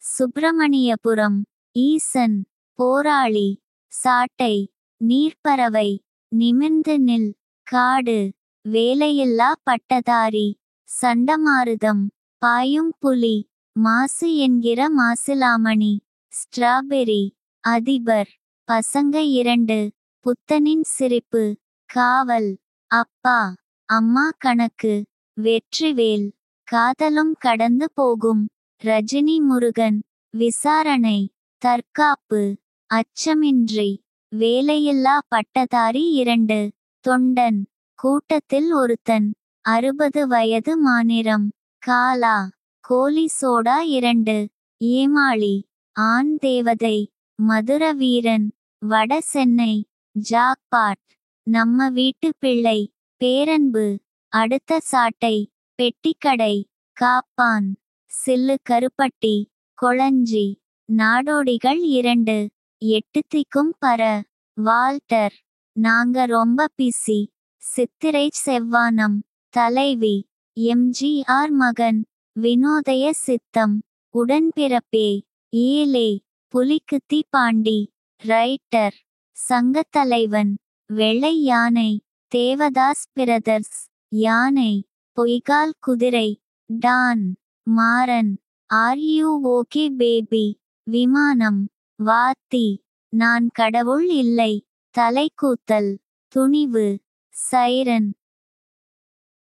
சுப்பிரமணியபுரம். ஈசன். போராளி. சாட்டை. நீர்ப்பறவை. நிமிர்ந்து நில். காடு. வேலையில்லா பட்டதாரி. சண்டமாருதம். பாயும் புலி. மாசு என்கிற மாசிலாமணி. ஸ்ட்ராபெரி. அதிபர். பசங்க 2. புத்தனின் சிரிப்பு. காவல். அப்பா. அம்மா கணக்கு. வெற்றிவேல். காதலும் கடந்து போகும். ரஜினி முருகன். விசாரணை. தற்காப்பு. அச்சமின்றி. வேலையில்லா பட்டதாரி 2. தொண்டன். கூட்டத்தில் ஒருத்தன். 60 வயது மாநிறம். காலா. கோலி சோடா 2. ஏமாளி. ஆண் தேவதை. மதுர வீரன். வட சென்னை. ஜாக்பாட். நம்ம வீட்டு பிள்ளை. பேரன்பு. அடுத்த சாட்டை. பெட்டிக்கடை. காப்பான். சில்லு கருப்பட்டி. கொளஞ்சி. நாடோடிகள் 2. 8 திக்கும் பர. வால்டர். நாங்க ரொம்ப பிஸி. சித்திரை செவ்வானம். தலைவி. எம்ஜிஆர் மகன். Vinodhaya Sitham. Udanpirappe. Aelay. Pulikuthi Pandi. Writer. Sangathalaivan. Vellai Yaanai. Devadas brothers. Yaanai. Poikkal Kuthirai. Don. Maaran. Are you okay baby. Vimanam. Vaathi. Naan Kadavul Illai. Thalaikoothal. Thunivu. Siren.